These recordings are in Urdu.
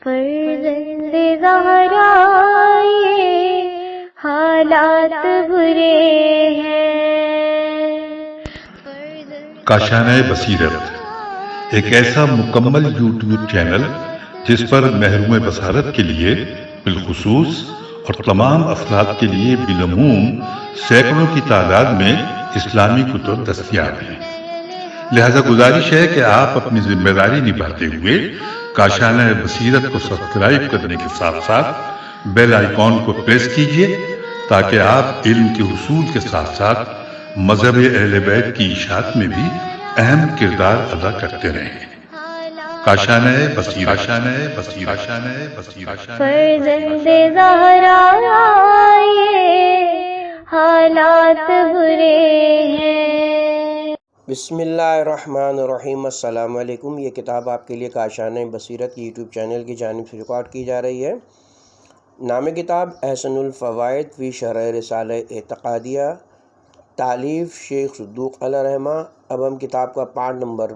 فرزند زہرا یہ حالات برے ہیں۔ کاشانہ بصیرت ایک ایسا مکمل یوٹیوب چینل جس پر محروم بصارت کے لیے بالخصوص اور تمام افراد کے لیے بالعموم سینکڑوں کی تعداد میں اسلامی کتب دستیاب ہیں۔ لہذا گزارش ہے کہ آپ اپنی ذمہ داری نبھاتے ہوئے کاشانہ بصیرت کو سبسکرائب کرنے کے ساتھ ساتھ بیل آئیکن کو پریس کیجئے تاکہ آپ علم کے حصول کے ساتھ ساتھ مذہب اہل بیت کی اشاعت میں بھی اہم کردار ادا کرتے رہیں۔ کاشانہ بصیرت۔ فرزند زہرا یہ حالات برے ہیں۔ بسم اللہ الرحمن الرحیم۔ السلام علیکم۔ یہ کتاب آپ کے لیے کاشانہ بصیرت کی یوٹیوب چینل کی جانب سے ریکارڈ کی جا رہی ہے۔ نام کتاب احسن الفوائد فی شرح رسالہ اعتقادیہ، تالیف شیخ صدوق علیہ رحمہ۔ اب ہم کتاب کا پارٹ نمبر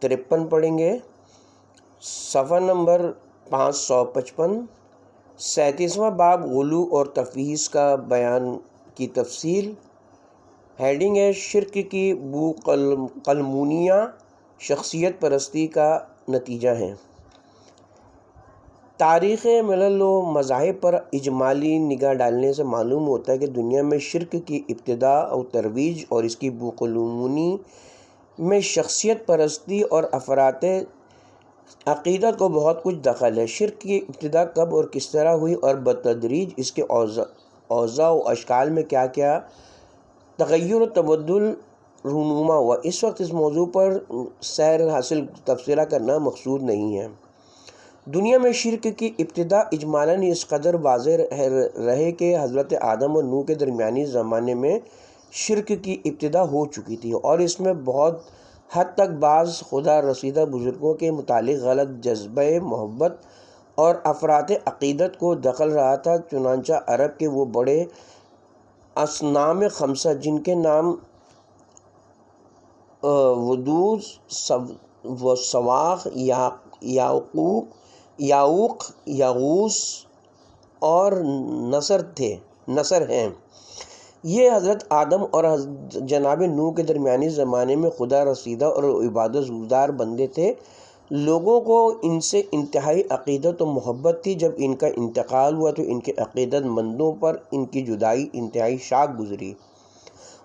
53 پڑھیں گے، صفحہ نمبر 555، 37واں باب غلو اور تفویض کا بیان کی تفصیل۔ ہیڈنگ ہے شرک کی بو قلمونیہ شخصیت پرستی کا نتیجہ ہیں۔ تاریخ ملل و مذاہب پر اجمالی نگاہ ڈالنے سے معلوم ہوتا ہے کہ دنیا میں شرک کی ابتدا اور ترویج اور اس کی بو قلمونی میں شخصیت پرستی اور افراط عقیدت کو بہت کچھ دخل ہے۔ شرک کی ابتدا کب اور کس طرح ہوئی اور بتدریج اس کے اوضاع و اشکال میں کیا کیا تغیر و تبدل رونما ہوا، اس وقت اس موضوع پر سیر حاصل تبصرہ کرنا مقصود نہیں ہے۔ دنیا میں شرک کی ابتدا اجمالاً اس قدر واضح رہے کہ حضرت آدم اور نوح کے درمیانی زمانے میں شرک کی ابتدا ہو چکی تھی، اور اس میں بہت حد تک بعض خدا رسیدہ بزرگوں کے متعلق غلط جذبہ محبت اور افراط عقیدت کو دخل رہا تھا۔ چنانچہ عرب کے وہ بڑے اصنام خمسہ جن کے نام ودود، سواق، یعوق، یغوث اور نصر ہیں، یہ حضرت آدم اور جناب نوح کے درمیانی زمانے میں خدا رسیدہ اور عبادت گزار بندے تھے۔ لوگوں کو ان سے انتہائی عقیدت و محبت تھی۔ جب ان کا انتقال ہوا تو ان کے عقیدت مندوں پر ان کی جدائی انتہائی شاق گزری۔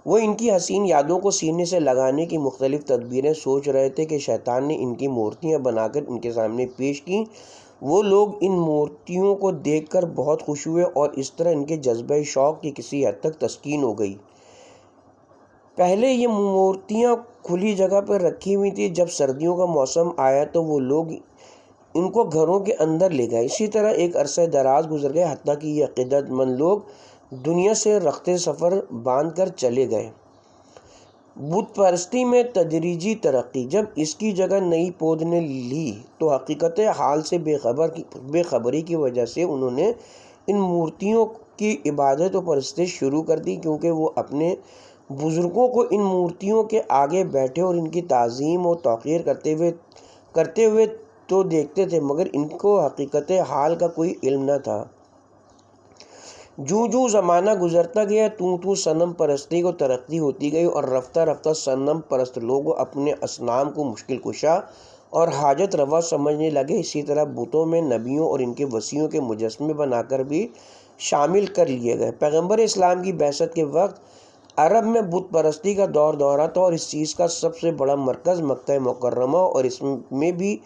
وہ ان کی حسین یادوں کو سینے سے لگانے کی مختلف تدبیریں سوچ رہے تھے کہ شیطان نے ان کی مورتیاں بنا کر ان کے سامنے پیش کیں۔ وہ لوگ ان مورتیوں کو دیکھ کر بہت خوش ہوئے اور اس طرح ان کے جذبہ شوق کی کسی حد تک تسکین ہو گئی۔ پہلے یہ مورتیاں کھلی جگہ پر رکھی ہوئی تھیں، جب سردیوں کا موسم آیا تو وہ لوگ ان کو گھروں کے اندر لے گئے۔ اسی طرح ایک عرصہ دراز گزر گیا، حتیٰ کہ یہ عقیدت مند لوگ دنیا سے رخت سفر باندھ کر چلے گئے۔ بت پرستی میں تدریجی ترقی جب اس کی جگہ نئی پود نے لی تو حقیقت حال سے بے خبری کی وجہ سے انہوں نے ان مورتیوں کی عبادت و پرستش شروع کر دی، کیونکہ وہ اپنے بزرگوں کو ان مورتیوں کے آگے بیٹھے اور ان کی تعظیم و توقیر کرتے ہوئے تو دیکھتے تھے، مگر ان کو حقیقت حال کا کوئی علم نہ تھا۔ جوں زمانہ گزرتا گیا توں صنم پرستی کو ترقی ہوتی گئی، اور رفتہ رفتہ صنم پرست لوگ اپنے اصنام کو مشکل کشا اور حاجت روا سمجھنے لگے۔ اسی طرح بتوں میں نبیوں اور ان کے وصیوں کے مجسمے بنا کر بھی شامل کر لیے گئے۔ پیغمبر اسلام کی بعثت کے وقت عرب میں بت پرستی کا دورہ تھا، اور اس چیز کا سب سے بڑا مرکز مکہ مکرمہ اور اس میں بھی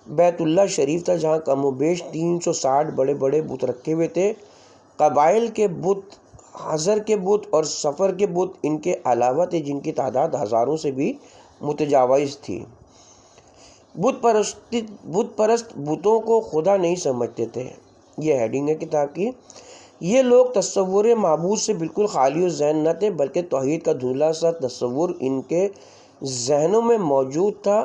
بیت اللہ شریف تھا، جہاں کم و بیش 360 بڑے بڑے بت رکھے ہوئے تھے۔ قبائل کے بت، حضر کے بت اور سفر کے بت ان کے علاوہ تھے، جن کی تعداد ہزاروں سے بھی متجاوز تھی۔ بت پرست بتوں کو خدا نہیں سمجھتے تھے۔ یہ ہیڈنگ ہے کتاب کی۔ یہ لوگ تصور معبود سے بالکل خالی و ذہن نہ تھے، بلکہ توحید کا دھندلا سا تصور ان کے ذہنوں میں موجود تھا۔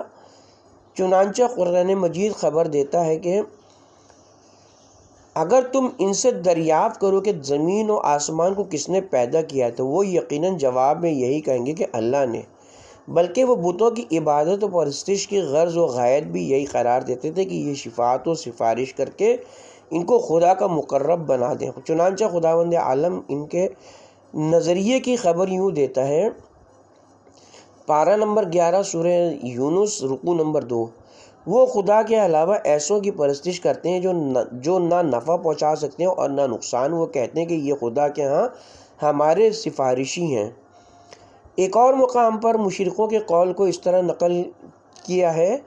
چنانچہ قرآن مجید خبر دیتا ہے کہ اگر تم ان سے دریافت کرو کہ زمین و آسمان کو کس نے پیدا کیا ہے تو وہ یقیناً جواب میں یہی کہیں گے کہ اللہ نے۔ بلکہ وہ بتوں کی عبادت و پرستش کی غرض و غایت بھی یہی قرار دیتے تھے کہ یہ شفاعت و سفارش کر کے ان کو خدا کا مقرب بنا دیں۔ چنانچہ خداوند عالم ان کے نظریے کی خبر یوں دیتا ہے، پارہ نمبر 11 سورہ یونس رکوع نمبر 2، وہ خدا کے علاوہ ایسوں کی پرستش کرتے ہیں جو نہ نفع پہنچا سکتے ہیں اور نہ نقصان۔ وہ کہتے ہیں کہ یہ خدا کے ہاں ہمارے سفارشی ہیں۔ ایک اور مقام پر مشرکوں کے قول کو اس طرح نقل کیا ہے،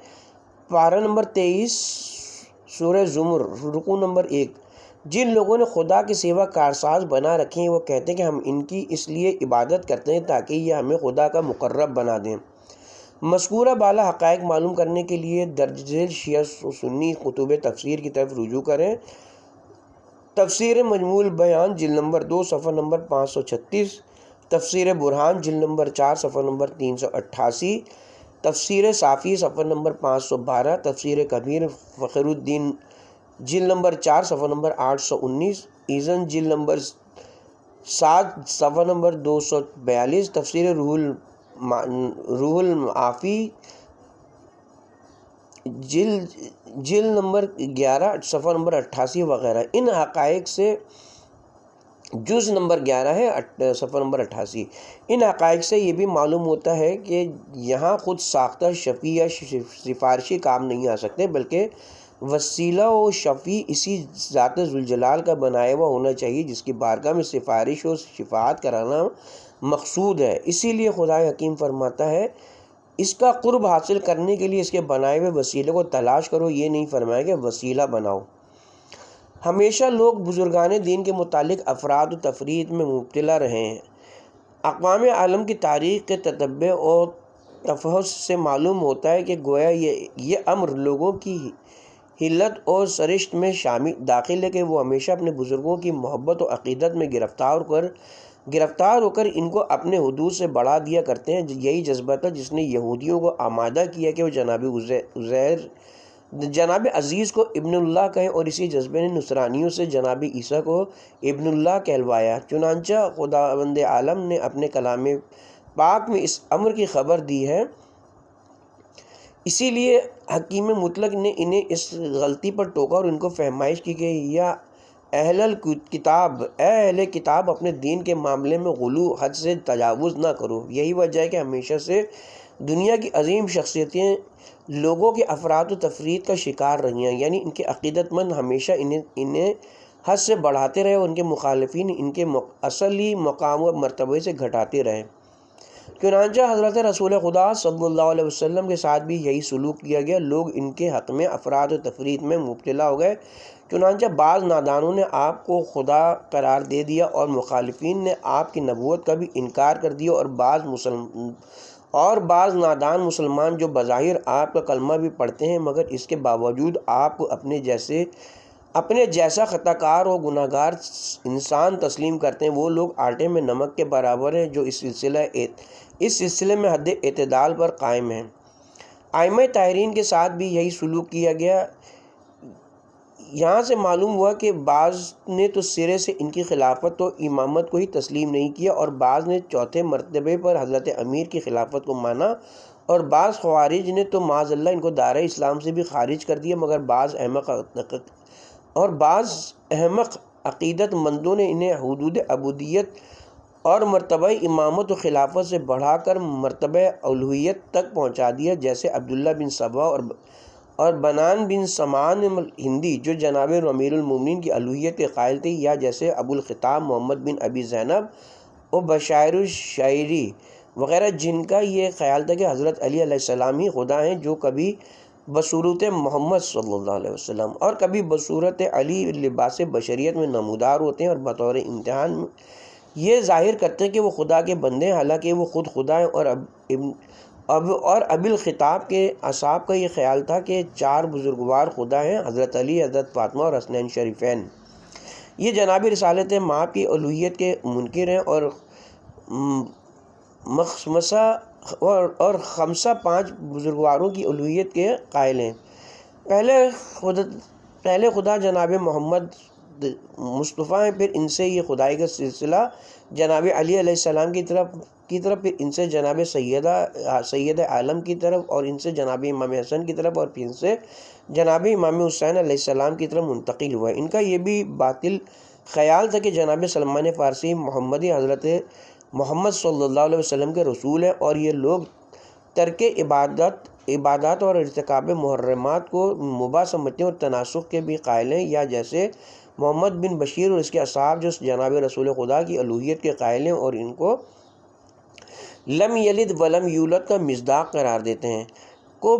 پارہ نمبر 23 سورہ زمر رکوع نمبر 1، جن لوگوں نے خدا کے سوا کارساز بنا رکھے ہیں وہ کہتے ہیں کہ ہم ان کی اس لیے عبادت کرتے ہیں تاکہ یہ ہمیں خدا کا مقرب بنا دیں۔ مذکورہ بالا حقائق معلوم کرنے کے لیے درج ذیل شیعہ و سنی کتب تفسیر کی طرف رجوع کریں۔ تفسیر مجموع البیان جلد نمبر 2 صفحہ نمبر 536، تفسیر برہان جلد نمبر 4 صفحہ نمبر 388، تفسیر صافی صفحہ نمبر 512، تفسیر کبیر فخر الدین جلد نمبر 4 صفحہ نمبر 819، ایزن جلد نمبر 7 صفحہ نمبر 242، تفسیر روح المعافی جلد نمبر 11 صفحہ نمبر 88 وغیرہ۔ ان حقائق سے جز نمبر 11 ہے صفحہ نمبر 88۔ ان حقائق سے یہ بھی معلوم ہوتا ہے کہ یہاں خود ساختہ شفیع یا سفارشی کام نہیں آ سکتے، بلکہ وسیلہ و شفیع اسی ذات ذوالجلال کا بنایا ہوا ہونا چاہیے جس کی بارگاہ میں سفارش و شفاعت کرانا مقصود ہے۔ اسی لیے خدا حکیم فرماتا ہے اس کا قرب حاصل کرنے کے لیے اس کے بنائے ہوئے وسیلے کو تلاش کرو، یہ نہیں فرمایا کہ وسیلہ بناؤ۔ ہمیشہ لوگ بزرگان دین کے متعلق افراد و تفرید میں مبتلا رہے ہیں۔ اقوام عالم کی تاریخ کے تتبع اور تفحص سے معلوم ہوتا ہے کہ گویا یہ امر لوگوں کی حلت اور سرشت میں داخل ہے کہ وہ ہمیشہ اپنے بزرگوں کی محبت و عقیدت میں گرفتار ہو کر ان کو اپنے حدود سے بڑھا دیا کرتے ہیں۔ یہی جذبہ تھا جس نے یہودیوں کو آمادہ کیا کہ وہ جناب عزیز کو ابن اللہ کہیں، اور اسی جذبے نے نصرانیوں سے جناب عیسیٰ کو ابن اللہ کہلوایا۔ چنانچہ خداوند عالم نے اپنے کلام پاک میں اس امر کی خبر دی ہے، اسی لیے حکیم مطلق نے انہیں اس غلطی پر ٹوکا اور ان کو فہمائش کی کہ یا اہل کتاب اپنے دین کے معاملے میں غلو حد سے تجاوز نہ کرو۔ یہی وجہ ہے کہ ہمیشہ سے دنیا کی عظیم شخصیتیں لوگوں کے افراد و تفرید کا شکار رہی ہیں، یعنی ان کے عقیدت مند ہمیشہ انہیں حد سے بڑھاتے رہے اور ان کے مخالفین ان کے اصلی مقام و مرتبے سے گھٹاتے رہے۔ چنانچہ حضرت رسول خدا صلی اللہ علیہ وسلم کے ساتھ بھی یہی سلوک کیا گیا، لوگ ان کے حق میں افراد و تفرید میں مبتلا ہو گئے۔ چنانچہ بعض نادانوں نے آپ کو خدا قرار دے دیا اور مخالفین نے آپ کی نبوت کا بھی انکار کر دیا، اور بعض نادان مسلمان جو بظاہر آپ کا کلمہ بھی پڑھتے ہیں مگر اس کے باوجود آپ کو اپنے جیسا خطا کار و گناہ گار انسان تسلیم کرتے ہیں، وہ لوگ آٹے میں نمک کے برابر ہیں جو اس سلسلے میں حد اعتدال پر قائم ہیں۔ ائمہ طاہرین کے ساتھ بھی یہی سلوک کیا گیا۔ یہاں سے معلوم ہوا کہ بعض نے تو سرے سے ان کی خلافت و امامت کو ہی تسلیم نہیں کیا، اور بعض نے چوتھے مرتبے پر حضرت امیر کی خلافت کو مانا، اور بعض خوارج نے تو معاذ اللہ ان کو دائرہ اسلام سے بھی خارج کر دیا، مگر بعض احمق عقیدت مندوں نے انہیں حدود عبودیت اور مرتبہ امامت و خلافت سے بڑھا کر مرتبہ الوہیت تک پہنچا دیا، جیسے عبداللہ بن سبا اور بنان بن سمان ہندی جو جناب امیر المومنین کی الوہیت کے قائل تھے، یا جیسے ابو الخطاب محمد بن ابی زینب و بشائر الشاعری وغیرہ جن کا یہ خیال تھا کہ حضرت علی علیہ السلام ہی خدا ہیں، جو کبھی بصورت محمد صلی اللہ علیہ وسلم اور کبھی بصورت علی لباس بشریت میں نمودار ہوتے ہیں، اور بطور امتحان یہ ظاہر کرتے ہیں کہ وہ خدا کے بندے ہیں، حالانکہ وہ خود خدا ہیں۔ اور ابی الخطاب کے اصحاب کا یہ خیال تھا کہ 4 بزرگوار خدا ہیں، حضرت علی، حضرت فاطمہ اور حسنین شریفین۔ یہ جناب رسالت مآب کی الوہیت کے منکر ہیں اور خمسہ 5 بزرگواروں کی الوہیت کے قائل ہیں۔ پہلے خدا جناب محمد مصطفیٰ ہیں، پھر ان سے یہ خدائی کا سلسلہ جناب علی علیہ السلام کی طرف پھر ان سے جناب سید عالم کی طرف، اور ان سے جناب امام حسن کی طرف، اور پھر ان سے جناب امام حسین علیہ السلام کی طرف منتقل ہوا ہے۔ ان کا یہ بھی باطل خیال تھا کہ جناب سلمان فارسی محمدی حضرت محمد صلی اللہ علیہ وسلم کے رسول ہیں، اور یہ لوگ ترک عبادات اور ارتکاب محرمات کو مباح سمجھتے ہیں اور تناسخ کے بھی قائل ہیں، یا جیسے محمد بن بشیر اور اس کے اصحاب جو جناب رسول خدا کی الوہیت کے قائل ہیں اور ان کو لم یلد ولم یولد کا مصداق قرار دیتے ہیں، کو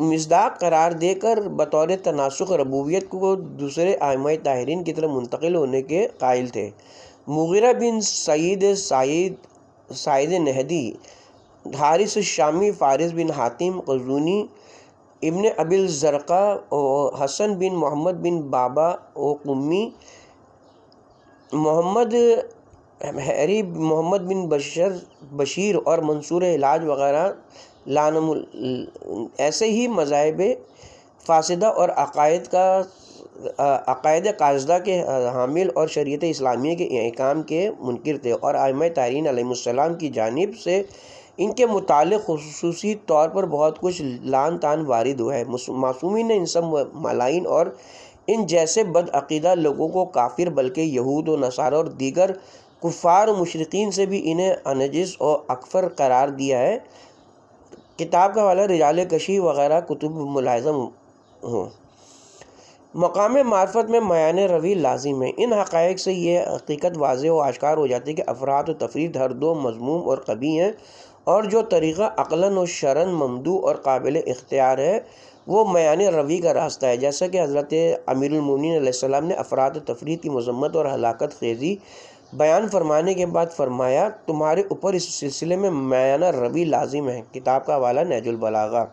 مصداق قرار دے کر بطور تناسخ ربوبیت کو دوسرے ائمہ طاہرین کی طرف منتقل ہونے کے قائل تھے۔ مغیرہ بن سعید نہدی، حارث الشامی، فارس بن حاتم قزوینی، ابن ابی الزرقہ، حسن بن محمد بن بابا قمی، محمد حیری، محمد بن بشیر اور منصور علاج وغیرہ ایسے ہی مذاہب فاسدہ اور عقائد قاصدہ کے حامل اور شریعت اسلامیہ کے احکام کے منکر تھے، اور ائمہ طاہرین علیہ السلام کی جانب سے ان کے متعلق خصوصی طور پر بہت کچھ لعن طعن وارد ہوا ہے۔ معصومین نے ان سب ملائن اور ان جیسے بدعقیدہ لوگوں کو کافر، بلکہ یہود و نصارہ اور دیگر کفار و مشرقین سے بھی انہیں انجس اور اکفر قرار دیا ہے۔ کتاب کا حوالہ رجال کشی وغیرہ کتب ملاحظہ ہوں۔ مقام معرفت میں معیان روی لازم ہے۔ ان حقائق سے یہ حقیقت واضح و آشکار ہو جاتی ہے کہ افراط و تفریط ہر دو مذموم اور قبیح ہیں، اور جو طریقہ عقلاً و شرعاً ممدوح اور قابل اختیار ہے وہ معیان روی کا راستہ ہے، جیسا کہ حضرت امیر المومنین علیہ السلام نے افراط و تفریط کی مذمت اور ہلاکت خیزی بیان فرمانے کے بعد فرمایا، تمہارے اوپر اس سلسلے میں معیانہ روی لازم ہے۔ کتاب کا حوالہ نہج البلاغہ۔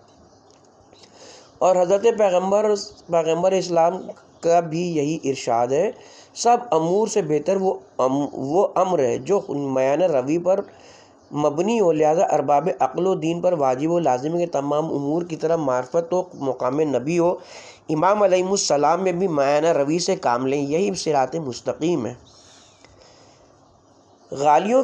اور حضرت پیغمبر اسلام کا بھی یہی ارشاد ہے، سب امور سے بہتر وہ امر ہے جو معیانہ روی پر مبنی ہو، لہذا ارباب عقل و دین پر واجب و لازم ہے کہ تمام امور کی طرح معرفت و مقام نبی ہو امام علیہ السلام میں بھی معیانہ روی سے کام لیں، یہی صراط مستقیم ہے۔ غالیوں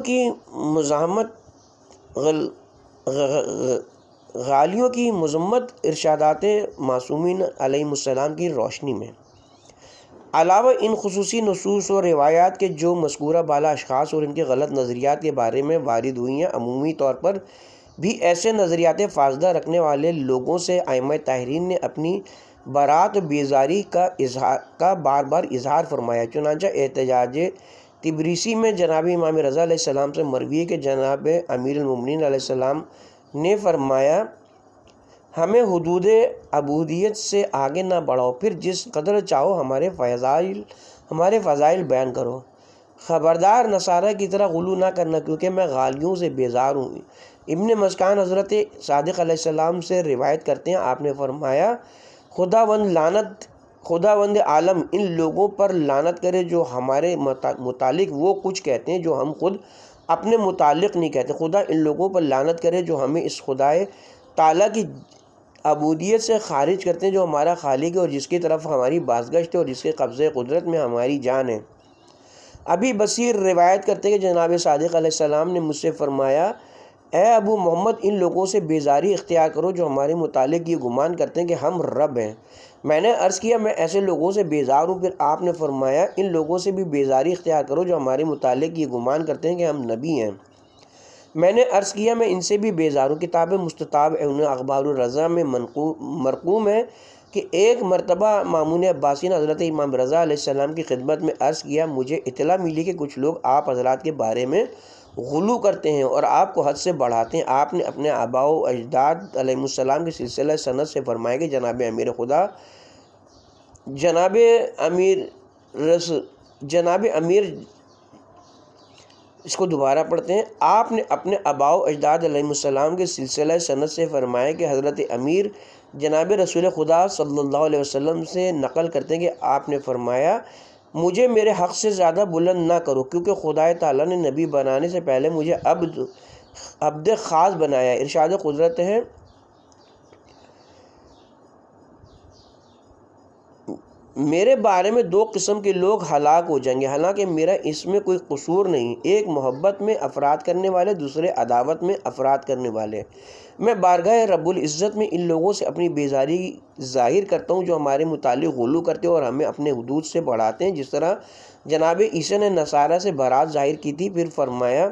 کی مذمت ارشادات معصومین علیہ السلام کی روشنی میں، علاوہ ان خصوصی نصوص اور روایات کے جو مذکورہ بالا اشخاص اور ان کے غلط نظریات کے بارے میں وارد ہوئی ہیں، عمومی طور پر بھی ایسے نظریات فاسدہ رکھنے والے لوگوں سے ائمہ طاہرین نے اپنی برات و بیزاری کا بار بار اظہار فرمایا۔ چنانچہ احتجاج تبریسی میں جناب امام رضا علیہ السلام سے مروی ہے کہ جناب امیر المومنین علیہ السلام نے فرمایا، ہمیں حدود عبودیت سے آگے نہ بڑھاؤ، پھر جس قدر چاہو ہمارے فضائل بیان کرو، خبردار نصارہ کی طرح غلو نہ کرنا، کیونکہ میں غالیوں سے بیزار ہوں۔ ابن مسکان حضرت صادق علیہ السلام سے روایت کرتے ہیں، آپ نے فرمایا، خداوند عالم ان لوگوں پر لعنت کرے جو ہمارے متعلق وہ کچھ کہتے ہیں جو ہم خود اپنے متعلق نہیں کہتے۔ خدا ان لوگوں پر لعنت کرے جو ہمیں اس خدائے تعالیٰ کی عبودیت سے خارج کرتے ہیں جو ہمارا خالق ہے اور جس کی طرف ہماری بازگشت ہے اور جس کے قبضے قدرت میں ہماری جان ہے۔ ابھی بصیر روایت کرتے ہیں کہ جناب صادق علیہ السلام نے مجھ سے فرمایا، اے ابو محمد، ان لوگوں سے بیزاری اختیار کرو جو ہمارے متعلق یہ گمان کرتے ہیں کہ ہم رب ہیں۔ میں نے عرض کیا، میں ایسے لوگوں سے بیزار ہوں۔ پھر آپ نے فرمایا، ان لوگوں سے بھی بیزاری اختیار کرو جو ہمارے متعلق یہ گمان کرتے ہیں کہ ہم نبی ہیں۔ میں نے عرض کیا، میں ان سے بھی بیزار ہوں۔ کتاب مستطاب اخبار الرضا میں مرقوم ہے کہ ایک مرتبہ مامون عباسی نے حضرت امام رضا علیہ السلام کی خدمت میں عرض کیا، مجھے اطلاع ملی کہ کچھ لوگ آپ حضرات کے بارے میں غلو کرتے ہیں اور آپ کو حد سے بڑھاتے ہیں۔ آپ نے اپنے آباء و اجداد علیہ السلام کے سلسلہ سند سے فرمایا کہ جناب امیر اس کو دوبارہ پڑھتے ہیں، آپ نے اپنے آباء و اجداد علیہ السلام کے سلسلہ سند سے فرمایا کہ حضرت امیر جناب رسول خدا صلی اللہ علیہ وسلم سے نقل کرتے ہیں کہ آپ نے فرمایا، مجھے میرے حق سے زیادہ بلند نہ کرو، کیونکہ خدا تعالیٰ نے نبی بنانے سے پہلے مجھے عبد خاص بنایا۔ ارشاد قدرت ہے، میرے بارے میں دو قسم کے لوگ ہلاک ہو جائیں گے، حالانکہ میرا اس میں کوئی قصور نہیں۔ ایک محبت میں افراد کرنے والے، دوسرے عداوت میں افراد کرنے والے۔ میں بارگاہ رب العزت میں ان لوگوں سے اپنی بیزاری ظاہر کرتا ہوں جو ہمارے متعلق غلو کرتے اور ہمیں اپنے حدود سے بڑھاتے ہیں، جس طرح جناب عیسیٰ نے نصارہ سے برات ظاہر کی تھی۔ پھر فرمایا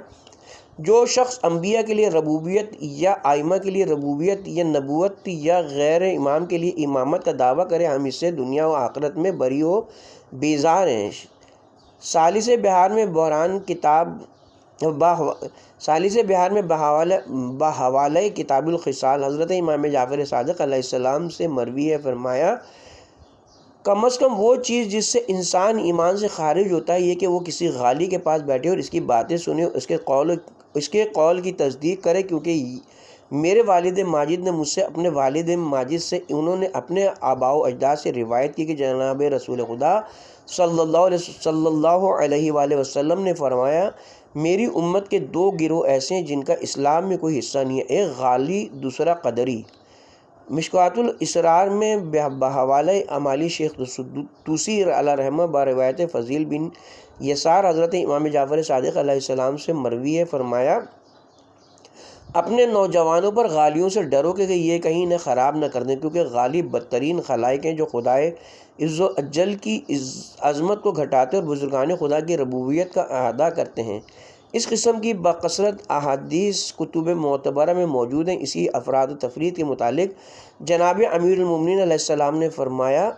جو شخص انبیاء کے لیے ربوبیت یا ائمہ کے لیے ربوبیت یا نبوت یا غیر امام کے لیے امامت کا دعویٰ کرے، ہم اس سے دنیا و آخرت میں بری و بیزار ہیں۔ ثالث بہار میں بحوالہ کتاب الخصال حضرت امام جعفر صادق علیہ السلام سے مروی ہے، فرمایا کم از کم وہ چیز جس سے انسان ایمان سے خارج ہوتا ہے یہ کہ وہ کسی غالی کے پاس بیٹھے اور اس کی باتیں سنے، اس کے قول کی تصدیق کرے، کیونکہ میرے والد ماجد نے مجھ سے اپنے والد ماجد سے انہوں نے اپنے آباء و اجداد سے روایت کی کہ جناب رسول خدا صلی اللہ علیہ وآلہ وسلم نے فرمایا میری امت کے دو گروہ ایسے ہیں جن کا اسلام میں کوئی حصہ نہیں ہے، ایک غالی دوسرا قدری۔ مشکوٰۃ الاسرار میں بحوالہ امالی شیخ طوسی علیہ رحمہ بروایت فضیل بن یسار حضرت امام جعفر صادق علیہ السلام سے مروی ہے، فرمایا اپنے نوجوانوں پر غالیوں سے ڈرو کہ یہ کہیں انہیں خراب نہ کر دیں، کیونکہ غالی بدترین خلائق ہیں جو خدائے عز و اجل کی عظمت کو گھٹاتے اور بزرگان خدا کی ربوبیت کا اعادہ کرتے ہیں۔ اس قسم کی بکثرت احادیث کتب معتبرہ میں موجود ہیں۔ اسی افراد و تفرید کے متعلق جناب امیر المومنین علیہ السلام نے فرمایا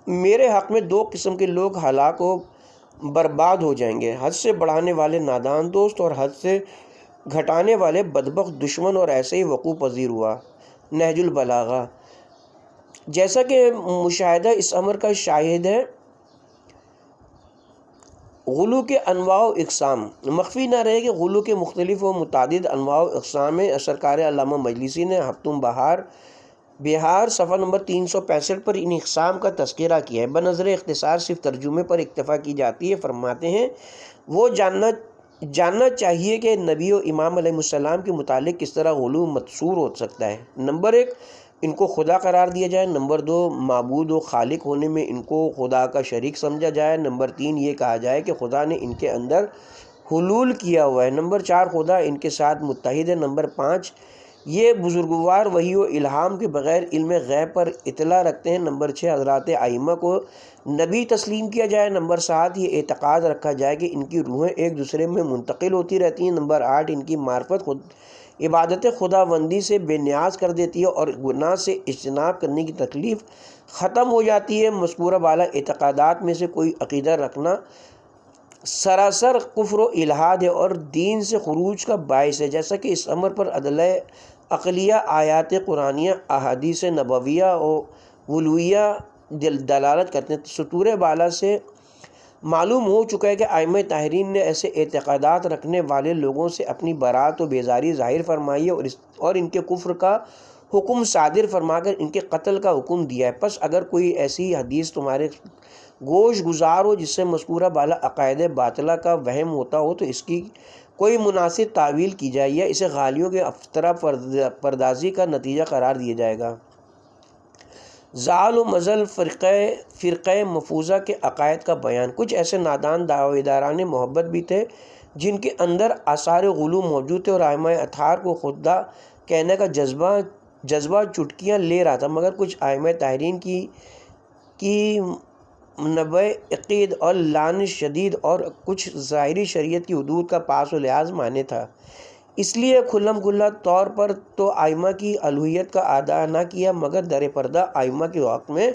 میرے حق میں دو قسم کے لوگ ہلاک و برباد ہو جائیں گے، حد سے بڑھانے والے نادان دوست اور حد سے گھٹانے والے بدبخت دشمن، اور ایسے ہی وقوع پذیر ہوا۔ نہج البلاغہ جیسا کہ مشاہدہ اس امر کا شاہد ہے، غلو کے انواع و اقسام مخفی نہ رہے کہ غلو کے مختلف و متعدد انواع و اقسام ہیں۔ سرکار علامہ مجلسی نے ہفتم بہار صفحہ نمبر 365 پر ان اقسام کا تذکرہ کیا ہے۔ بنظر اختصار صرف ترجمے پر اکتفا کی جاتی ہے۔ فرماتے ہیں وہ جاننا چاہیے کہ نبی و امام علیہ السلام کے متعلق کس طرح غلو متصور ہو سکتا ہے۔ نمبر 1 ان کو خدا قرار دیا جائے، نمبر 2 معبود و خالق ہونے میں ان کو خدا کا شریک سمجھا جائے، نمبر 3 یہ کہا جائے کہ خدا نے ان کے اندر حلول کیا ہوا ہے، نمبر 4 خدا ان کے ساتھ متحد ہے، نمبر 5 یہ بزرگوار وحی و الہام کے بغیر علم غیب پر اطلاع رکھتے ہیں، نمبر 6 حضرات ائمہ کو نبی تسلیم کیا جائے، نمبر 7 یہ اعتقاد رکھا جائے کہ ان کی روحیں ایک دوسرے میں منتقل ہوتی رہتی ہیں، نمبر 8 ان کی معرفت عبادت خداوندی سے بے نیاز کر دیتی ہے اور گناہ سے اجتناب کرنے کی تکلیف ختم ہو جاتی ہے۔ مذکورہ بالا اعتقادات میں سے کوئی عقیدہ رکھنا سراسر کفر و الحاد ہے اور دین سے خروج کا باعث ہے، جیسا کہ اس امر پر ادلہ عقلیہ، آیات قرآنیہ، احادیث نبویہ و ولویہ دلالت کرتے ہیں۔ سطور بالا سے معلوم ہو چکا ہے کہ ائمہ طاہرین نے ایسے اعتقادات رکھنے والے لوگوں سے اپنی برات و بیزاری ظاہر فرمائی ہے اور ان کے کفر کا حکم صادر فرما کر ان کے قتل کا حکم دیا ہے۔ پس اگر کوئی ایسی حدیث تمہارے گوش گزار ہو جس سے مذکورہ بالا عقائد باطلہ کا وہم ہوتا ہو تو اس کی کوئی مناسب تعویل کی جائے یا اسے غالیوں کے افطرہ پردازی کا نتیجہ قرار دیا جائے گا۔ زال و مزل فرقہ مفوضہ کے عقائد کا بیان۔ کچھ ایسے نادان دعویداران محبت بھی تھے جن کے اندر آثار غلو موجود تھے اور ائمہ اطہار کو خدا کہنے کا جذبہ چٹکیاں لے رہا تھا، مگر کچھ ائمہ طاہرین کی نبع عقید اور لعن شدید اور کچھ ظاہری شریعت کی حدود کا پاس و لحاظ مانے تھا، اس لیے کھلم کھلا طور پر تو ائمہ کی الوہیت کا ادا نہ کیا، مگر در پردہ ائمہ کے حق میں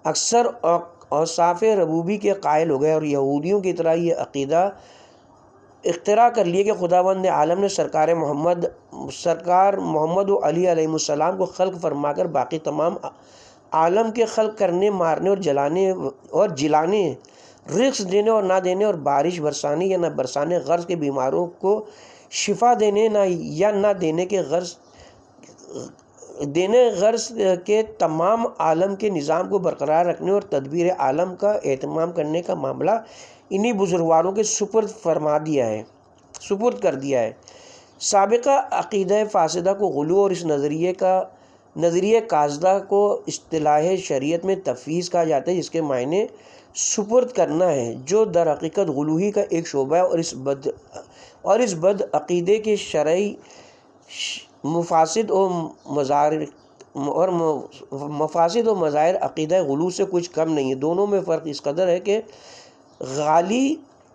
اکثر اوصاف ربوبی کے قائل ہو گئے اور یہودیوں کی طرح یہ عقیدہ اختراع کر لیے کہ خداوند عالم نے سرکار محمد و علی علیہ السلام کو خلق فرما کر باقی تمام عالم کے خلق کرنے، مارنے اور جلانے، رزق دینے اور نہ دینے اور بارش برسانے یا نہ برسانے، غرض کے بیماروں کو شفا دینے یا نہ دینے کے غرض کے تمام عالم کے نظام کو برقرار رکھنے اور تدبیر عالم کا اہتمام کرنے کا معاملہ انہی بزرگواروں کے سپرد کر دیا ہے۔ سابقہ عقیدہ فاسدہ کو غلو اور اس نظریے کا نظریہ قاصدہ کو اصطلاح شریعت میں تفویض کہا جاتا ہے، جس کے معنی سپرد کرنا ہے، جو در حقیقت غلوہی کا ایک شعبہ ہے، اور اس بد عقیدے کے شرعی مفاسد و مظاہر عقیدہ غلو سے کچھ کم نہیں ہے۔ دونوں میں فرق اس قدر ہے کہ غالی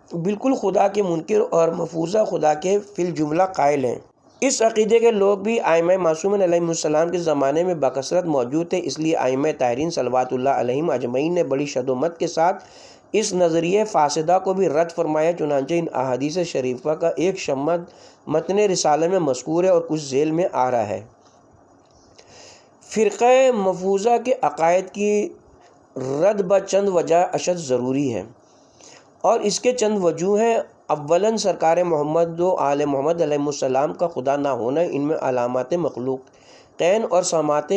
بالکل خدا کے منکر اور مفوضہ خدا کے فی الجملہ قائل ہیں۔ اس عقیدے کے لوگ بھی ائمہ معصومین علیہم السلام کے زمانے میں بکثرت موجود تھے، اس لیے ائمہ طاہرین صلوات اللہ علیہم اجمعین نے بڑی شدت کے ساتھ اس نظریہ فاسدہ کو بھی رد فرمایا۔ چنانچہ ان احادیث شریفہ کا ایک شمہ متن رسالہ میں مذکور ہے اور کچھ ذیل میں آ رہا ہے۔ فرقہ مفوضہ کے عقائد کی رد بچند وجہ اشد ضروری ہے، اور اس کے چند وجوہ ہیں۔ اولاً سرکار محمد و آل محمد علیہ السلام کا خدا نہ ہونا، ان میں علامات مخلوقین اور سماعت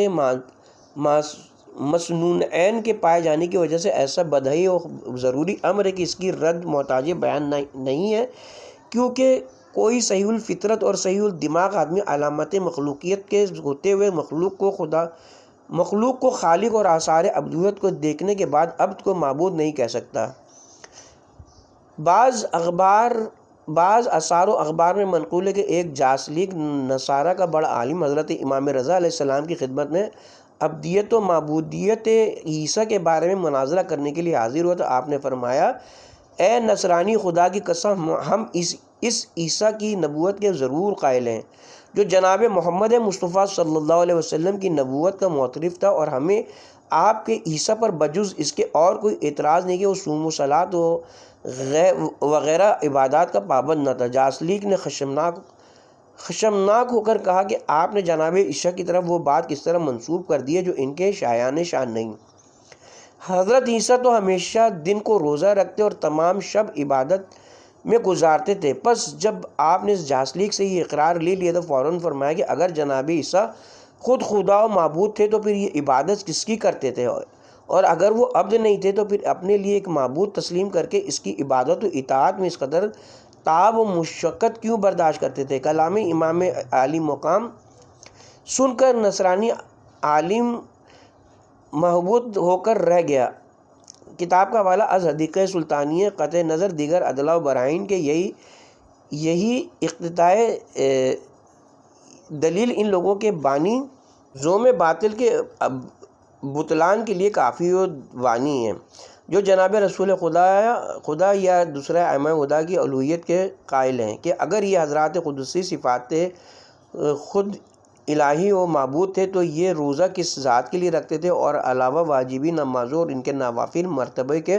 مسنونین کے پائے جانے کی وجہ سے ایسا بدہی اور ضروری امر ہے کہ اس کی رد محتاج بیان نہیں ہے، کیونکہ کوئی صحیح الفطرت اور صحیح الدماغ آدمی علامات مخلوقیت کے ہوتے ہوئے مخلوق کو خالق اور آثار عبودیت کو دیکھنے کے بعد عبد کو معبود نہیں کہہ سکتا۔ بعض اثار و اخبار میں منقول ہے کہ ایک جاسلیق نصارہ کا بڑا عالم حضرت امام رضا علیہ السلام کی خدمت میں عبدیت و معبودیت عیسیٰ کے بارے میں مناظرہ کرنے کے لیے حاضر ہوا تو آپ نے فرمایا، اے نصرانی، خدا کی قسم ہم اس عیسیٰ کی نبوت کے ضرور قائل ہیں جو جناب محمد مصطفیٰ صلی اللہ علیہ وسلم کی نبوت کا معترف تھا، اور ہمیں آپ کے عیسیٰ پر بجز اس کے اور کوئی اعتراض نہیں کہ وہ صوم و صلاۃ وغیرہ عبادات کا پابند نہ تھا۔ جاسلیق نے خشمناک ہو کر کہا کہ آپ نے جناب عیسیٰ کی طرف وہ بات کس طرح منسوب کر دی ہے جو ان کے شایان شان نہیں۔ حضرت عیسیٰ تو ہمیشہ دن کو روزہ رکھتے اور تمام شب عبادت میں گزارتے تھے۔ پس جب آپ نے اس جاسلیق سے یہ اقرار لے لیا تو فوراً فرمایا کہ اگر جناب عیسیٰ خود خدا و معبود تھے تو پھر یہ عبادت کس کی کرتے تھے، اور اگر وہ عبد نہیں تھے تو پھر اپنے لیے ایک معبود تسلیم کر کے اس کی عبادت و اطاعت میں اس قدر تعب و مشقت کیوں برداشت کرتے تھے؟ کلام امام عالی مقام سن کر نصرانی عالم محبوط ہو کر رہ گیا۔ کتاب کا حوالہ از حدیقہ سلطانیہ، قطع نظر دیگر ادلہ و برائن کے یہی اقتضاء دلیل ان لوگوں کے بانی زوم باطل کے بطلان کے لیے کافی و وانی ہے جو جناب رسول خدا یا دوسرے ائمہ خدا کی الوہیت کے قائل ہیں، کہ اگر یہ حضرات قدسی صفات خود الہی و معبود تھے تو یہ روزہ کس ذات کے لیے رکھتے تھے، اور علاوہ واجبی نمازوں اور ان کے نوافل مرتبہ کے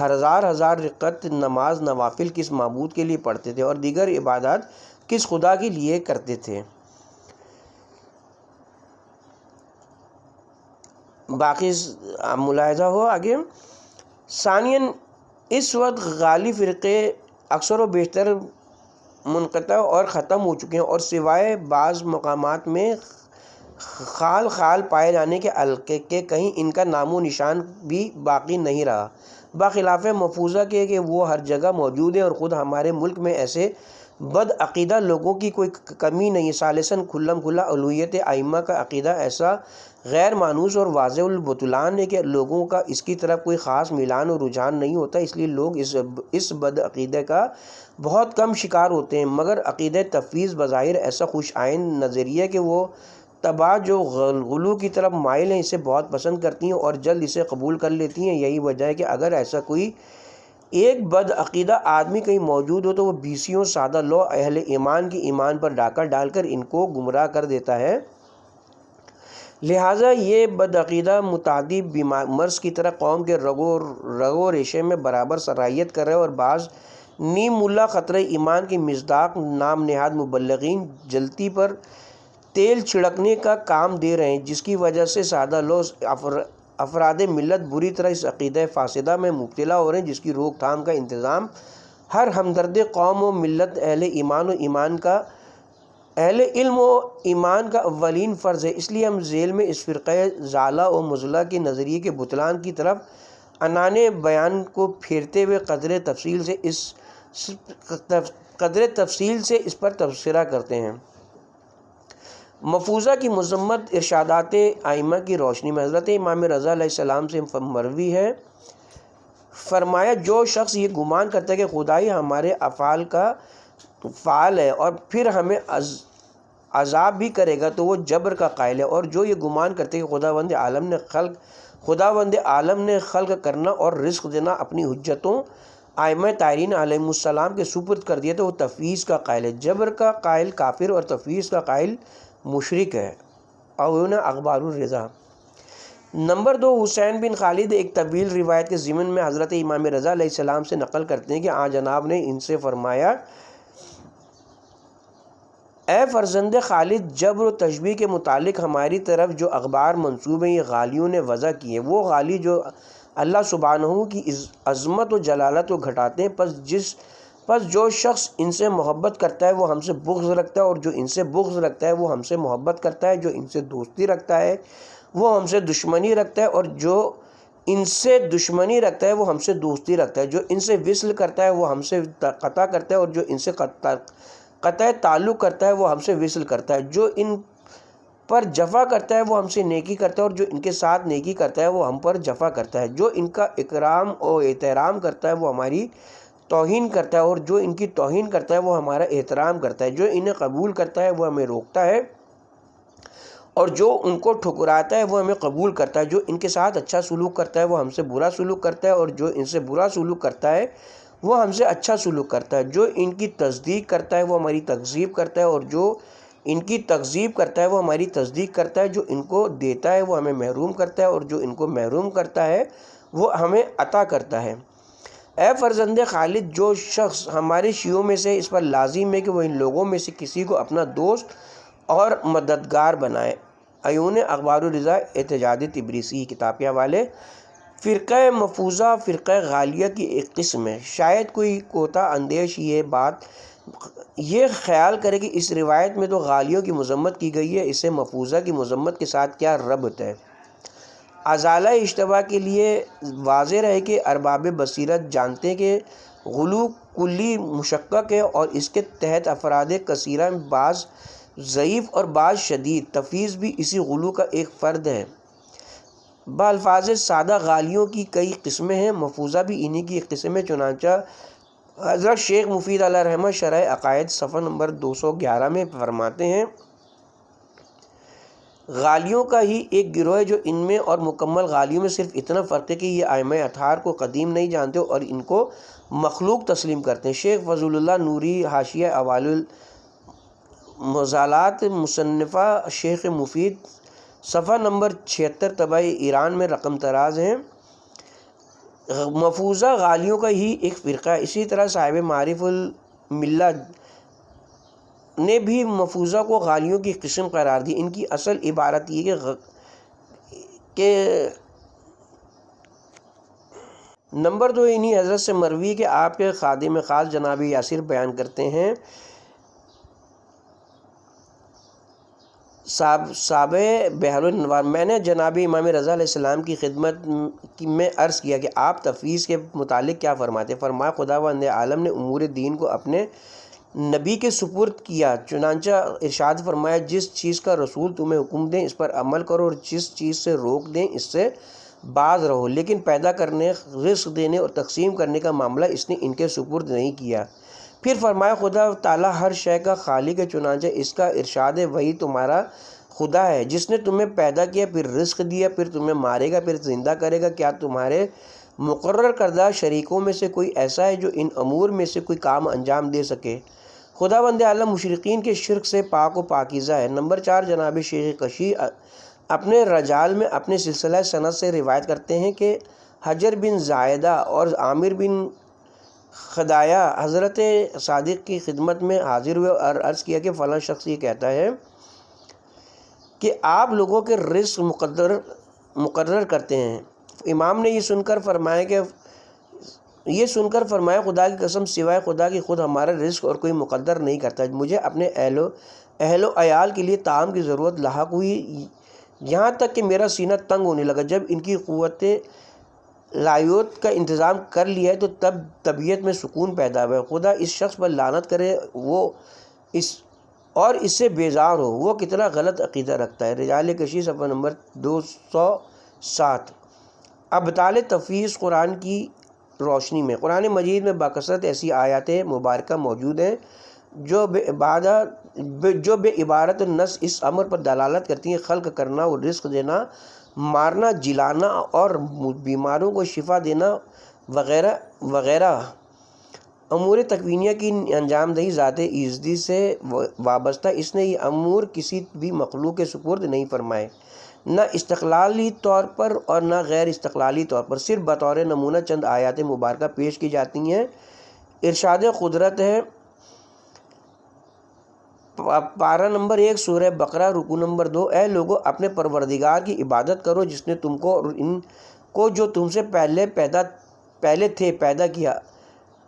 ہزار رکعت نماز نوافل کس معبود کے لیے پڑھتے تھے، اور دیگر عبادات کس خدا کے لیے کرتے تھے۔ باقی ملاحظہ ہو آگے۔ ثانیاً اس وقت غالی فرقے اکثر و بیشتر منقطع اور ختم ہو چکے ہیں، اور سوائے بعض مقامات میں خال پائے جانے کے کہیں ان کا نام و نشان بھی باقی نہیں رہا، بخلاف مفوضہ کے کہ وہ ہر جگہ موجود ہیں، اور خود ہمارے ملک میں ایسے بد عقیدہ لوگوں کی کوئی کمی نہیں۔ ثالثاً کھلم کھلا الوہیت ائمہ کا عقیدہ ایسا غیر مانوس اور واضح البطلان ہے کہ لوگوں کا اس کی طرف کوئی خاص میلان اور رجحان نہیں ہوتا، اس لیے لوگ اس بد عقیدہ کا بہت کم شکار ہوتے ہیں۔ مگر عقیدہ تفویض بظاہر ایسا خوش آئند نظریہ کہ وہ طبع جو غلو کی طرف مائل ہیں اسے بہت پسند کرتی ہیں اور جلد اسے قبول کر لیتی ہیں۔ یہی وجہ ہے کہ اگر ایسا کوئی ایک بد عقیدہ آدمی کہیں موجود ہو تو وہ بیسیوں سادہ لو اہل ایمان کی ایمان پر ڈاکہ ڈال کر ان کو گمراہ کر دیتا ہے۔ لہٰذا یہ بد عقیدہ متعدی مرض کی طرح قوم کے رگو ریشے میں برابر سرایت کر رہے اور بعض نیم ملا خطرہ ایمان کی مصداق نام نہاد مبلغین جلتی پر تیل چھڑکنے کا کام دے رہے ہیں، جس کی وجہ سے سادہ لو افراد ملت بری طرح اس عقیدہ فاسدہ میں مبتلا ہو رہے ہیں، جس کی روک تھام کا انتظام ہر ہمدرد قوم و ملت اہل علم و ایمان کا اولین فرض ہے۔ اس لیے ہم ذیل میں اس فرقہ ضالہ و مضلہ کے نظریے کے بطلان کی طرف عنان بیان کو پھیرتے ہوئے قدر تفصیل سے اس پر تبصرہ کرتے ہیں۔ مفوضہ کی مذمت ارشادات ائمہ کی روشنی میں حضرت امام رضا علیہ السلام سے مروی ہے، فرمایا جو شخص یہ گمان کرتا ہے کہ خدائی ہمارے افعال کا فعال ہے اور پھر ہمیں عذاب بھی کرے گا تو وہ جبر کا قائل ہے، اور جو یہ گمان کرتے ہیں کہ خداوند عالم نے خلق کرنا اور رزق دینا اپنی حجتوں ائمہ طاہرین علیہ السلام کے سپرد کر دیا تو وہ تفویض کا قائل ہے۔ جبر کا قائل کافر اور تفویض کا قائل مشرک ہے۔ اعین اخبار الرضا۔ نمبر 2، حسین بن خالد ایک طویل روایت کے ضمن میں حضرت امام رضا علیہ السلام سے نقل کرتے ہیں کہ آن جناب نے ان سے فرمایا، اے فرزند خالد، جبر و تشبیہ کے متعلق ہماری طرف جو اخبار منسوب ہیں یہ غالیوں نے وضع کیے، وہ غالی جو اللہ سبحانہ کی عظمت و جلالت کو گھٹاتے ہیں، پس جو شخص ان سے محبت کرتا ہے وہ ہم سے بغض رکھتا ہے، اور جو ان سے بغض رکھتا ہے وہ ہم سے محبت کرتا ہے، جو ان سے دوستی رکھتا ہے وہ ہم سے دشمنی رکھتا ہے، اور جو ان سے دشمنی رکھتا ہے وہ ہم سے دوستی رکھتا ہے، جو ان سے وصل کرتا ہے وہ ہم سے قطع کرتا ہے، اور جو ان سے قطع تعلق کرتا ہے وہ ہم سے وصل کرتا ہے، جو ان پر جفا کرتا ہے وہ ہم سے نیکی کرتا ہے، اور جو ان کے ساتھ نیکی کرتا ہے وہ ہم پر جفا کرتا ہے، جو ان کا اکرام و احترام کرتا ہے وہ ہماری توہین کرتا ہے، اور جو ان کی توہین کرتا ہے وہ ہمارا احترام کرتا ہے، جو انہیں قبول کرتا ہے وہ ہمیں روکتا ہے، اور جو ان کو ٹھکراتا ہے وہ ہمیں قبول کرتا ہے، جو ان کے ساتھ اچھا سلوک کرتا ہے وہ ہم سے برا سلوک کرتا ہے، اور جو ان سے برا سلوک کرتا ہے وہ ہم سے اچھا سلوک کرتا ہے، جو ان کی تصدیق کرتا ہے وہ ہماری تکذیب کرتا ہے، اور جو ان کی تکذیب کرتا ہے وہ ہماری تصدیق کرتا ہے، جو ان کو دیتا ہے وہ ہمیں محروم کرتا ہے، اور جو ان کو محروم کرتا ہے وہ ہمیں عطا کرتا ہے۔ اے فرزند خالد، جو شخص ہمارے شیعوں میں سے اس پر لازم ہے کہ وہ ان لوگوں میں سے کسی کو اپنا دوست اور مددگار بنائے۔ اعین اخبار الرضا احتجاج تبریسی کتاب کے حوالے۔ فرقہ مفوضہ فرقہ غالیہ کی ایک قسم ہے۔ شاید کوئی کوتا اندیش یہ خیال کرے کہ اس روایت میں تو غالیوں کی مذمت کی گئی ہے، اسے مفوضہ کی مذمت کے ساتھ کیا ربط ہے؟ ازالہ اشتباہ کے لیے واضح رہے کہ ارباب بصیرت جانتے ہیں کہ غلو کلی مشکک ہے، اور اس کے تحت افراد کثیرہ میں بعض ضعیف اور بعض شدید، تفویض بھی اسی غلو کا ایک فرد ہے۔ بالفاظ سادہ غالیوں کی کئی قسمیں ہیں، مفوضہ بھی انہی کی ایک قسم ہے، چنانچہ حضرت شیخ مفید علیہ رحمہ شرح عقائد صفحہ نمبر 211 میں فرماتے ہیں، غالیوں کا ہی ایک گروہ ہے جو ان میں اور مکمل غالیوں میں صرف اتنا فرق ہے کہ یہ ائمہ اطہار کو قدیم نہیں جانتے اور ان کو مخلوق تسلیم کرتے ہیں۔ شیخ فضل اللہ نوری حاشیہ اوائل المزالات مصنفہ شیخ مفید صفحہ نمبر 76 طبع ایران میں رقم طراز ہیں۔ مفوضہ غالیوں کا ہی ایک فرقہ ہے۔ اسی طرح صاحب معارف الملہ نے بھی مفوضہ کو غالیوں کی قسم قرار دی۔ ان کی اصل عبارت یہ کہ نمبر 2، انہی حضرت سے مروی کہ آپ کے خادم خاص جناب یاسر بیان کرتے ہیں، صاحب بحر الانوار، میں نے جناب امام رضا علیہ السلام کی خدمت میں عرض کیا کہ آپ تفویض کے متعلق کیا فرماتے ہیں؟ فرمایا خداوند عالم نے امور دین کو اپنے نبی کے سپرد کیا، چنانچہ ارشاد فرمایا جس چیز کا رسول تمہیں حکم دیں اس پر عمل کرو، اور جس چیز سے روک دیں اس سے باز رہو، لیکن پیدا کرنے، رزق دینے اور تقسیم کرنے کا معاملہ اس نے ان کے سپرد نہیں کیا۔ پھر فرمایا خدا تعالیٰ ہر شے کا خالق ہے، چنانچہ اس کا ارشاد ہے وہی تمہارا خدا ہے جس نے تمہیں پیدا کیا، پھر رزق دیا، پھر تمہیں مارے گا، پھر زندہ کرے گا۔ کیا تمہارے مقرر کردہ شریکوں میں سے کوئی ایسا ہے جو ان امور میں سے کوئی کام انجام دے سکے؟ خداوند عالم مشرقین کے شرک سے پاک و پاکیزہ ہے۔ نمبر 4، جناب شیخ کشی اپنے رجال میں اپنے سلسلہ سند سے روایت کرتے ہیں کہ حجر بن زائدہ اور عامر بن خدایا حضرت صادق کی خدمت میں حاضر ہوئے اور عرض کیا کہ فلاں شخص یہ کہتا ہے کہ آپ لوگوں کے رزق مقرر کرتے ہیں۔ امام نے یہ سن کر فرمایا خدا کی قسم سوائے خدا کی خود ہمارا رزق اور کوئی مقدر نہیں کرتا۔ مجھے اپنے اہل و عیال کے لیے طعام کی ضرورت لاحق ہوئی، یہاں تک کہ میرا سینہ تنگ ہونے لگا۔ جب ان کی قوت لایوت کا انتظام کر لیا ہے تو تب طبیعت میں سکون پیدا ہوا ہے۔ خدا اس شخص پر لعنت کرے، وہ اس اور اس سے بیزار ہو، وہ کتنا غلط عقیدہ رکھتا ہے۔ رجال کشی صفحہ نمبر 207۔ ابطال تفویض قرآن کی روشنی میں قرآن مجید میں باکثرت ایسی آیات مبارکہ موجود ہیں جو بے عبارت النص اس امر پر دلالت کرتی ہیں، خلق کرنا اور رزق دینا، مارنا، جلانا اور بیماروں کو شفا دینا وغیرہ وغیرہ امور تکوینیہ کی انجام دہی ذات ایزدی سے وابستہ۔ اس نے یہ امور کسی بھی مخلوق کے سپرد نہیں فرمائے، نہ استقلالی طور پر اور نہ غیر استقلالی طور پر، صرف بطور نمونہ چند آیات مبارکہ پیش کی جاتی ہیں۔ ارشاد قدرت ہے، پارہ نمبر 1 سورہ بقرہ رکوع نمبر 2، اے لوگو اپنے پروردگار کی عبادت کرو جس نے تم کو اور ان کو جو تم سے پہلے تھے پیدا کیا۔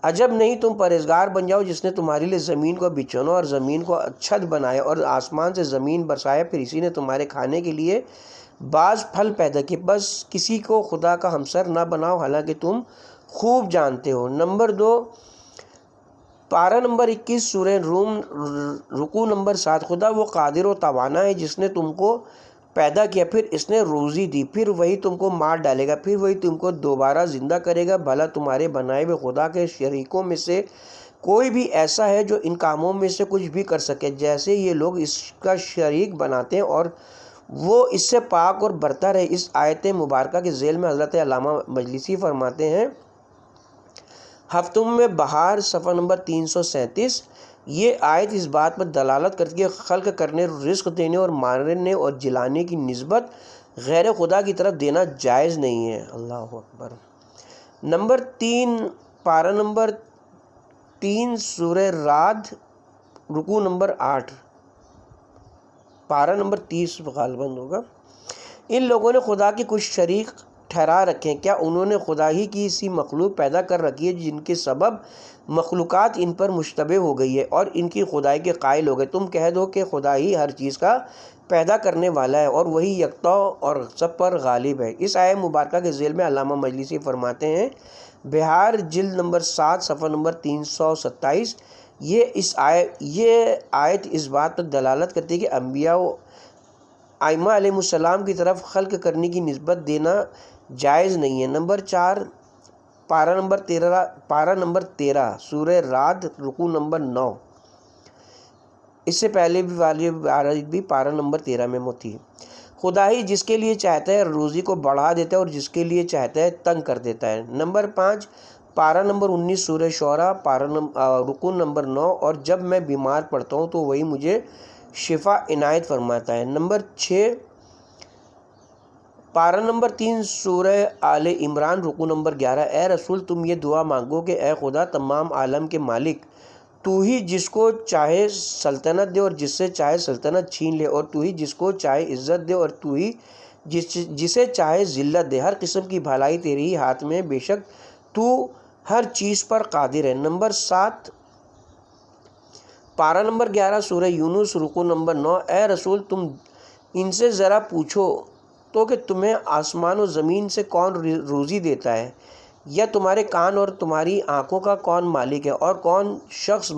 عجب نہیں تم پرہیزگار بن جاؤ جس نے تمہارے لیے زمین کو بچھونا اور زمین کو چھت بنایا اور آسمان سے زمین برسایا، پھر اسی نے تمہارے کھانے کے لیے بعض پھل پیدا کیے، بس کسی کو خدا کا ہمسر نہ بناؤ حالانکہ تم خوب جانتے ہو۔ نمبر 2 پارہ نمبر 21 سورہ روم رکوع نمبر 7، خدا وہ قادر و توانا ہے جس نے تم کو پیدا کیا، پھر اس نے روزی دی، پھر وہی تم کو مار ڈالے گا، پھر وہی تم کو دوبارہ زندہ کرے گا۔ بھلا تمہارے بنائے ہوئے خدا کے شریکوں میں سے کوئی بھی ایسا ہے جو ان کاموں میں سے کچھ بھی کر سکے جیسے یہ لوگ اس کا شریک بناتے ہیں اور وہ اس سے پاک اور برتر ہے۔ اس آیت مبارکہ کے ذیل میں حضرت علامہ مجلسی فرماتے ہیں، ہفتم میں بہار صفحہ نمبر 337، یہ آیت اس بات پر دلالت کرتی ہے کہ خلق کرنے، رزق دینے اور مارنے اور جلانے کی نسبت غیر خدا کی طرف دینا جائز نہیں ہے۔ اللہ اکبر۔ نمبر 3 پارہ نمبر 3 سورہ رعد رکوع نمبر 8، پارہ نمبر 30 غالباً ہوگا، ان لوگوں نے خدا کے کچھ شریک ٹھہرا رکھے ہیں، کیا انہوں نے خدا ہی کی سی مخلوق پیدا کر رکھی ہے جن کے سبب مخلوقات ان پر مشتبہ ہو گئی ہے اور ان کی خدائی کے قائل ہو گئے؟ تم کہہ دو کہ خدا ہی ہر چیز کا پیدا کرنے والا ہے اور وہی یکتا اور سب پر غالب ہے۔ اس آیت مبارکہ کے ذیل میں علامہ مجلسی فرماتے ہیں، بہار جلد نمبر 7 صفحہ نمبر 327، یہ آیت اس بات پر دلالت کرتی ہے کہ انبیاء و ائمہ علیہ السلام کی طرف خلق کرنے کی نسبت دینا جائز نہیں ہے۔ نمبر 4 پارہ نمبر 13 سورہ رعد رکوع نمبر 9، اس سے پہلے بھی والی عبارت بھی پارہ نمبر 13 میں ہوتی ہے، خدا ہی جس کے لیے چاہتا ہے روزی کو بڑھا دیتا ہے اور جس کے لیے چاہتا ہے تنگ کر دیتا ہے۔ نمبر 5 پارہ نمبر 19 سورہ شعراء رکوع نمبر 9، اور جب میں بیمار پڑتا ہوں تو وہی مجھے شفا عنایت فرماتا ہے۔ نمبر 6 پارہ نمبر 3 سورہ آل عمران رکوع نمبر 11، اے رسول تم یہ دعا مانگو کہ اے خدا تمام عالم کے مالک، تو ہی جس کو چاہے سلطنت دے اور جس سے چاہے سلطنت چھین لے، اور تو ہی جس کو چاہے عزت دے اور تو ہی جسے چاہے ذلت دے، ہر قسم کی بھلائی تیرے ہی ہاتھ میں، بے شک تو ہر چیز پر قادر ہے۔ نمبر 7 پارہ نمبر 11 سورہ یونس رکوع نمبر 9، اے رسول تم ان سے ذرا پوچھو تو کہ تمہیں آسمان و زمین سے کون روزی دیتا ہے، یا تمہارے کان اور تمہاری آنکھوں کا کون مالک ہے، اور کون شخص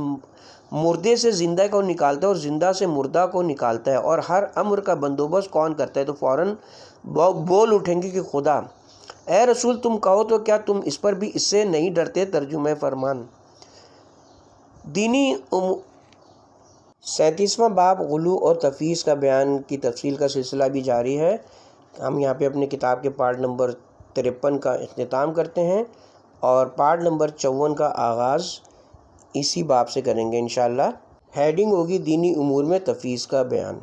مردے سے زندہ کو نکالتا ہے اور زندہ سے مردہ کو نکالتا ہے، اور ہر امر کا بندوبست کون کرتا ہے؟ تو فوراً بول اٹھیں گے کہ خدا۔ اے رسول تم کہو تو کیا تم اس پر بھی اس سے نہیں ڈرتے؟ ترجمہ فرمان۔ دینی 37واں باب غلو اور تفویض کا بیان کی تفصیل کا سلسلہ بھی جاری ہے۔ ہم یہاں پہ اپنے کتاب کے پارٹ نمبر 53 کا اختتام کرتے ہیں اور پارٹ نمبر 54 کا آغاز اسی باب سے کریں گے انشاءاللہ۔ ہیڈنگ ہوگی دینی امور میں تفویض کا بیان۔